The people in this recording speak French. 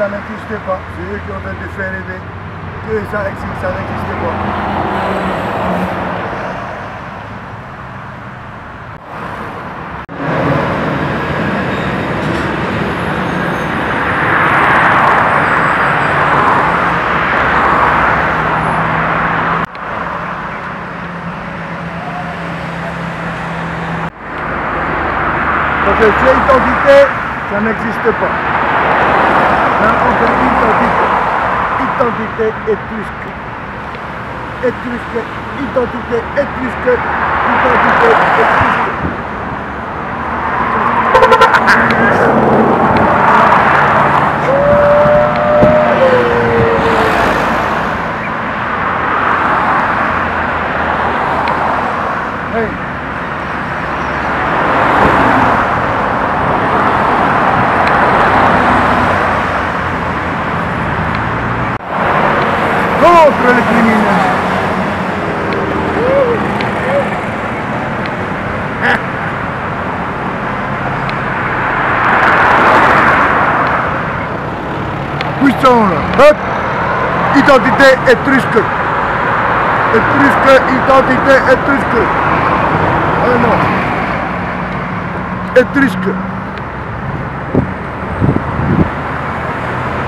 ça n'existe pas. C'est eux qui ont fait de faire rêver que ça existe, ça n'existe pas. Parce que cette identité, ça n'existe pas. Là, on fait identité étrusque. Étrusque, identité étrusque, identité étrusque. Hey. Contre les criminels. Puissant là. Hop. Identité étrusque. Étrusque, identité étrusque. Ah non. Étrusque.